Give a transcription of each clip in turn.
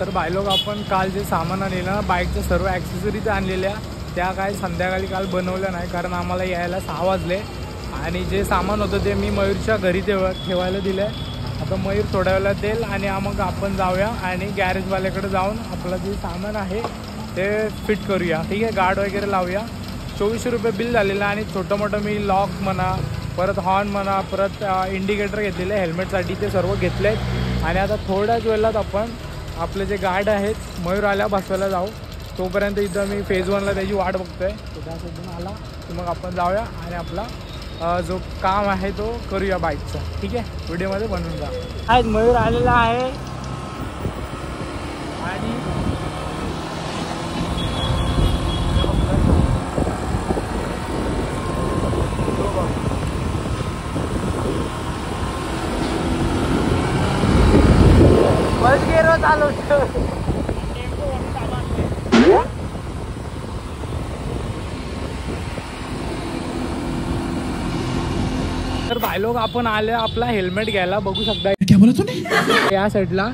तर भाई लोक आपण काल जे सामान आणलेलं ना बाईकच्या सर्व ॲक्सेसरीज आणलेल्या त्या काय संध्याकाळी काल बनवल्या नाही, कारण आम्हाला यायला 6 वाजले आणि जे सामान होतं ते मी मयूरच्या घरी ठेवायला दिलं आहे। आता मयूर थोड्या वेळात देईल आणि मग आपण जाऊया आणि गॅरेजवाल्याकडे जाऊन आपलं जे सामान आहे ते फिट करूया, ठीक आहे। गार्ड वगैरे लावूया। 2400 रुपये बिल झालेलं आणि छोटं मोठं मी लॉक म्हणा, परत हॉर्न म्हणा, परत इंडिकेटर घेतलेले हेल्मेटसाठी, ते सर्व घेतले आहेत। आणि आता थोड्याच वेळात आपण आपले जे गार्ड आहेत मयूर आल्या बसवायला जाऊ। तोपर्यंत इथं मी फेज 1ला त्याची वाट बघतोय, तो त्यासाठी आला की मग आपण जाऊया आणि आपला जो काम आहे तो करूया बाईकचा, ठीक आहे। व्हिडिओमध्ये बनवून जा। आज मयूर आलेला आहे आणि बस गेलो चालू तर भाई लोग आपण आले आपला हेल्मेट घ्यायला, बघू शकता क्या बोला तूने। या साईडला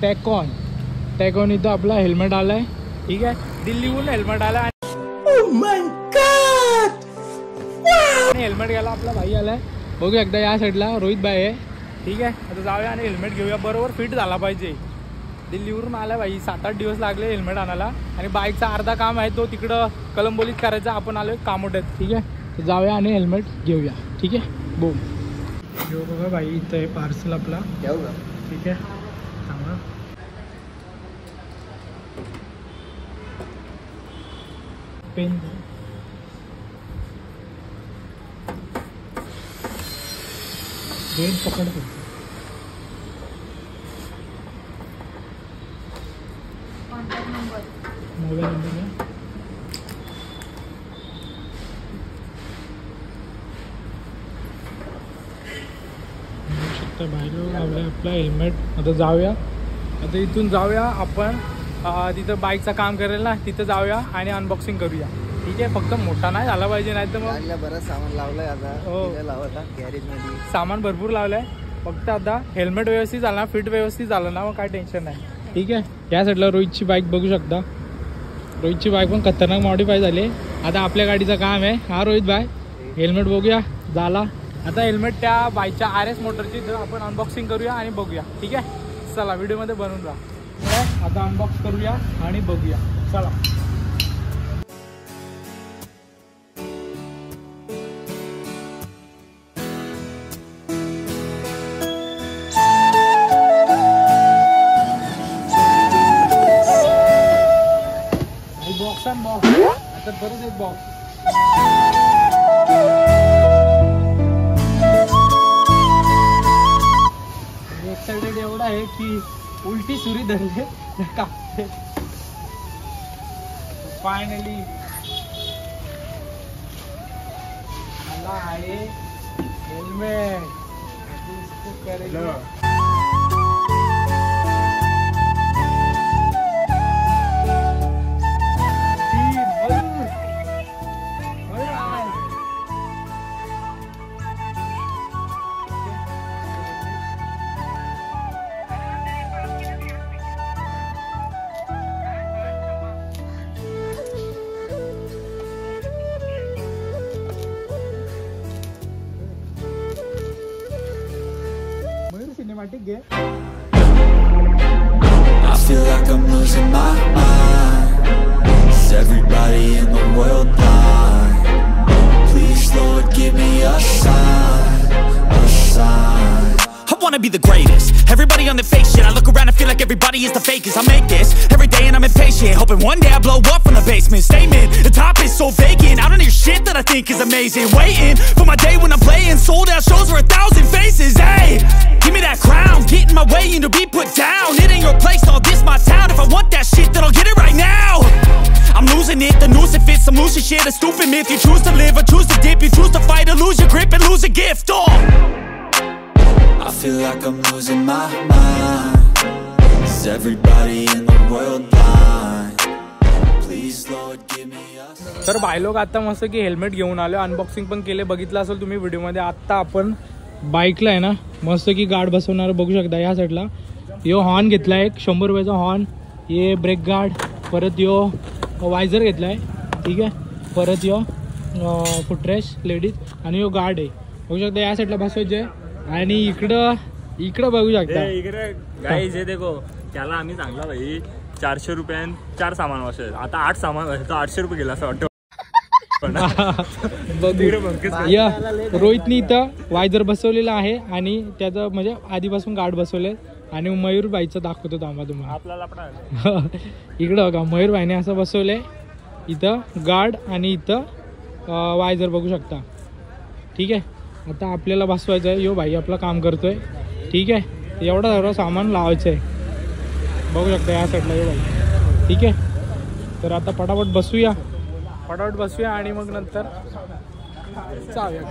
टॅकॉन इथं आपला हेल्मेट आलाय, ठीक आहे। दिल्लीहून हेल्मेट आलाय। ओह माय गॉड, हेल्मेट घ्यायला आपला भाई आलाय, बघू एकदा। या साईडला रोहित भाई आहे, ठीक आहे। आता जाऊया आणि हेल्मेट घेऊया, बरोबर फिट झाला पाहिजे। दिल्लीवरून आलाय भाई, 7-8 दिवस लागले हेल्मेट आणायला आणि बाईकचा अर्धा काम आहे तो तिकडं कलंबोलीत करायचा, आपण आलोय कामोट्यात, ठीक आहे। तर जाऊया आणि हेल्मेट घेऊया, ठीक आहे। बोम घेऊ बघा भाई, इथं आहे पार्सल आपला, ठीक आहे। थांबा, पेन पकडतो, मोबाईल नंबर बाहेर आपला हेल्मेट। आता जाऊया, आता इथून जाऊया आपण तिथं बाईकचं काम करेल ना, तिथं जाऊया आणि अनबॉक्सिंग करूया, ठीक आहे। फक्त मोठा नाही झाला पाहिजे, नाही तर मग बरंच सामान लावलंय आता। हो, गॅरेजमध्ये सामान भरपूर लावलंय, फक्त आता हेल्मेट व्यवस्थित झालं ना, फिट व्यवस्थित झालं ना, मग काय टेन्शन नाही, ठीक आहे। या साईडला रोहितची बाईक बघू शकता, रोहितची बाईक पण खतरनाक मॉडिफाय झाली। आता आपल्या गाडीचं काम आहे। हा रोहित भाई, हेल्मेट बघूया झाला। आता हेल्मेट त्या बाईकच्या RS मोटरची आपण अनबॉक्सिंग करूया आणि बघूया, ठीक आहे। चला व्हिडिओमध्ये बनवून जा। आता अनबॉक्स करूया आणि बघूया, चला। बॉक्स आणि बॉक्स, आता परत एक बॉक्स। एक्साइटेड एवढा आहे की उलटी सुरी धरले कापते। फायनली आला आहे हेल्मेट, इसको करेगा। I feel like I'm losing my mind. Is everybody in the world blind? Please Lord give me a sign, a sign. I wanna be the greatest. Everybody on the fake shit. I look around and feel like everybody is the fakest. I make this every day and I'm impatient, hoping one day I blow up from the basement. Statement, the top is so vacant. I don't hear shit that I think is amazing. Waiting for my day when I'm playing sold out shows for 1,000 faces. Hey, give me that crown, get in my way and to be put down. It ain't your place, all this my town. If I want that shit, then I'll get it right now. I'm losing it, the noose it fits. I'm losing shit, a stupid myth. You choose to live or choose to dip. You choose to fight or lose your grip and lose a gift. Oh, I feel like I'm losing my mind. Is everybody in the world blind? Please Lord give me a. तर भाई लोग आता मस्त की helmet घेऊन आले, unboxing पण केले, बघितलं असेल तुम्ही व्हिडिओमध्ये। आता आपण बाईकला आहे ना मस्त की गार्ड बसवणार, बघू शकता या साईडला। यो हॉर्न घेतला एक 100 रुपयाचा हॉर्न, हे ब्रेक गार्ड, परत यो वायझर घेतलाय, ठीक आहे, परत यो फुटरेश लेडीज आणि यो गार्ड आहे बघू शकता. या साईडला बसवायचे आणि इकडं बघू शकता इकडे गाईज हे देखो त्याला आम्ही सांगला भाई 400 रुपयान 4 सामान वाशे, आता 8 सामान वाशे तर 800 रुपये गेला असं वाटतं. या रोहितनी इथं वायझर बसवलेला आहे आणि त्याचं म्हणजे आधीपासून गार्ड बसवले आणि मयूरबाईचं दाखवतो थांबा तुम्हाला. आपल्याला इकडं बघा मयूरबाईने असं बसवलंय, इथं गार्ड आणि इथं वायझर बघू शकता, ठीक आहे. आता आपल्याला बसवायचं आहे, यो भाई आपलं काम करतोय, ठीक आहे. एवढं सर्व सामान लावायचं आहे बघू शकता या साईडला यो भाई, ठीक आहे. तर आता पटापट बसूया आणि मग नंतर जाऊया.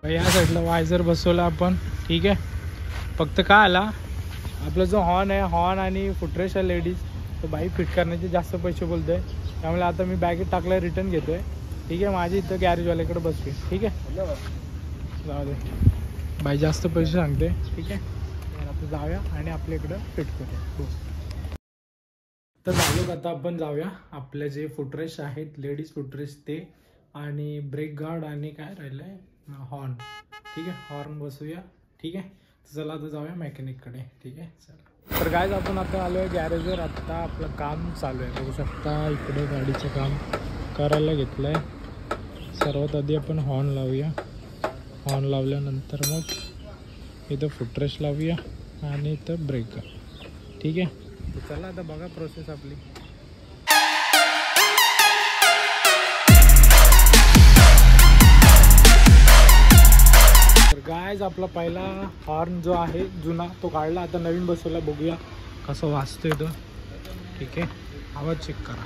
या साईडला वायझर बसवला आपण, ठीक आहे. फक्त काय आला आपला जो हॉर्न आहे, हॉर्न आणि फुटरेश आहे लेडीज, तो बाईक फिट करण्याचे जास्त पैसे बोलतोय, त्यामुळे आता मी बॅगेत टाकलाय, रिटर्न घेतोय, ठीक आहे. माझी इथं गॅरेजवाल्याकडे बसतोय, ठीक आहे. जाऊ दे बाई जास्त पैसे सांगते, ठीक आहे. आता जाऊया आणि आपल्याकडं फिट करूया. तर झालो आता आपण जाऊया, आपले जे फुटरेश आहेत लेडीज फुटरेश ते आणि ब्रेक गार्ड आणि काय राहिलंय हॉर्न, ठीक आहे. हॉर्न बसूया, ठीक आहे. चला आता जाऊया मेकॅनिककडे, ठीक आहे. चला तर गाईज आपण आता आलो आहे गॅरेजवर. आता आपलं काम चालू आहे बघू शकता, इकडे गाडीचं काम करायला घेतलं आहे. सर्वात आधी आपण हॉर्न लावूया, हॉर्न लावल्यानंतर मग इथं फुटरेश लावूया आणि इथं ब्रेक गार्ड, ठीक आहे. तर चला आता बघा प्रोसेस आपली. गायज आपला पहिला हॉर्न जो आहे जुना तो काढला, आता नवीन बसवला, बघूया कसं वाजतोय तो, ठीक आहे. आवाज चेक करा,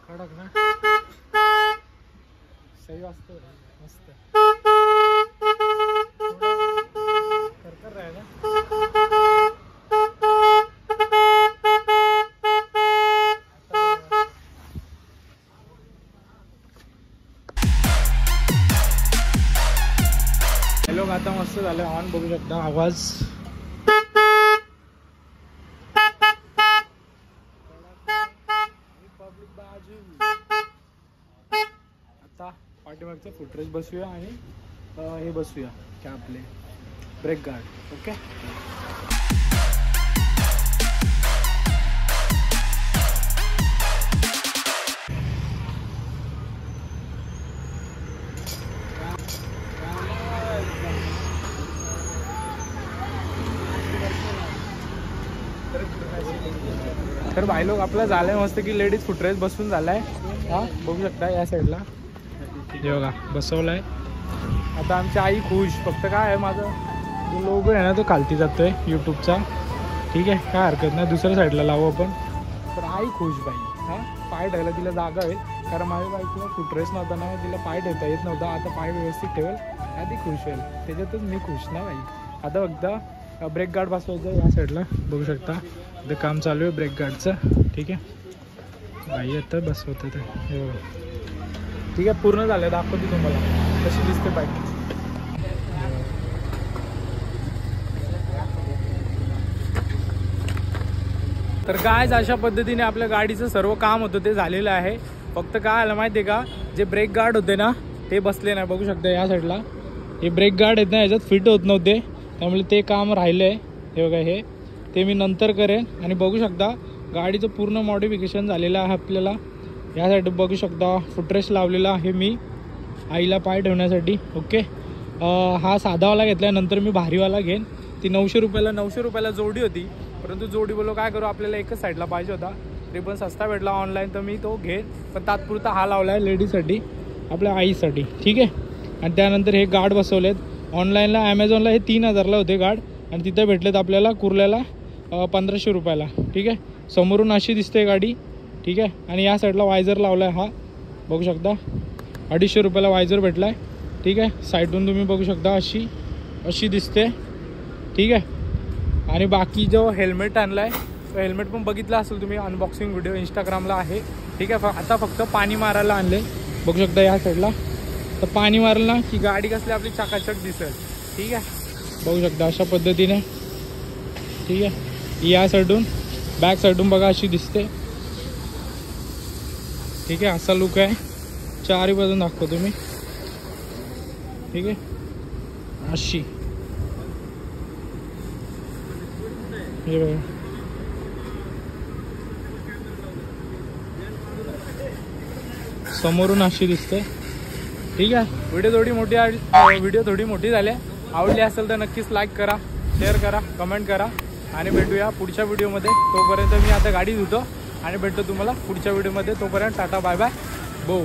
कडक ना, सही वाजतोय, मस्त कर राहिला. आता मस्त झालं ऑन बघू शकता आवाज. आता पाठीमागचं फुटरेश बसूया आणि हे बसूया काय आपले ब्रेक गार्ड, ओके. तर भाई लोक आपला झालंय मस्त की लेडीज फुटरेश बसून झालाय, हा बघू शकता या साईडला हे बघा बसवलाय. आता आमची आई खुश. फक्त काय आहे माझं जो लोगो आहे ना तो खालती जातोय यूट्यूबचा, ठीक आहे. काय हरकत नाही, दुसऱ्या साईडला लावू आपण. तर आई खुश बाई, हा पाय ठेवायला तिला जागा आहे, कारण माझ्या बाईकला फुटरेश नव्हता ना, तिला पाय ठेवता येत नव्हता. आता पाय व्यवस्थित ठेवेल आधी खुश होईल, त्याच्यातच मी खुश ना बाई. आता एकदा ब्रेक गार्ड बसवायचं या साईडला बघू शकता, इथं काम चालू आहे ब्रेक गार्डचं, ठीक आहे. बाई आता बसवतं ते, ठीक आहे. पूर्ण झालं, दाखवते तुम्हाला कशी दिसते बाईक. तर गायज अशा पद्धतीने आपल्या गाडीचं सर्व काम होतं ते झालेलं आहे. फक्त काय आलं माहिती आहे का, जे ब्रेक गार्ड होते ना ते बसले नाही बघू शकता या साईडला. हे ब्रेक गार्ड आहेत ना ह्याच्यात फिट होत नव्हते, त्यामुळे ते काम राहिलं आहे. हे बघा हे ते मी नंतर करेन. आणि बघू शकता गाडीचं पूर्ण मॉडिफिकेशन झालेलं आहे आपल्याला. या साईड बघू शकता फुटरेश लावलेला आहे मी आईला पाय ठेवण्यासाठी, ओके. हा साधावाला घेतला, नंतर मी भारीवाला घेईन. ती 900 रुपयाला जोडी होती, परंतु जोडी बोलो काय करू, आपल्याला एकच साईडला पाहिजे होता. तरी पण सस्ता भेटला ऑनलाईन तर मी तो घेईन. पण तात्पुरता हा लावला आहे लेडीजसाठी, आपल्या आईसाठी, ठीक आहे. आणि त्यानंतर हे गार्ड बसवलेत ऑनलाईनला, ॲमेझॉनला हे 3000ला होते गार्ड, आणि तिथे भेटलेत आपल्याला कुर्ल्याला 1500 रुपयाला, ठीक आहे. समोरून अशी दिसते गाडी, ठीक आहे. आणि या साईडला वायझर लावला आहे, हा बघू शकता 250 रुपयाला वायझर भेटला आहे. ठीक आहे. साईडून तुम्ही बघू शकता अशी दिसते. ठीक आहे. आणि बाकी जो हेल्मेट आणला आहे तो हेल्मेट पण बघितला असेल तुम्ही, अनबॉक्सिंग व्हिडिओ इंस्टाग्रामला आहे. ठीक आहे. आता फक्त पाणी मारायला आणले, बघू शकता या साईडला. तर पाणी मारलं ना की गाडी कसली आपली चकाचक दिसेल. ठीक आहे. बघू शकता अशा पद्धतीने. ठीक आहे. या साईडून बॅक साईडून बघा अशी दिसते. ठीक आहे. असा लुक आहे. चारही बाजून दाखवतो तुम्ही. ठीक आहे. अशी हे बघा. समोरून अशी दिसते. ठीक आहे. व्हिडिओ थोडी मोठी झाली. आवडली असेल तर नक्कीच लाईक करा, शेअर करा, कमेंट करा आणि भेटूया पुढच्या व्हिडिओमध्ये. तोपर्यंत मी आता गाडी धुतो आणि भेटतो तुम्हाला पुढच्या व्हिडिओमध्ये. तोपर्यंत टाटा बाय बाय. बो.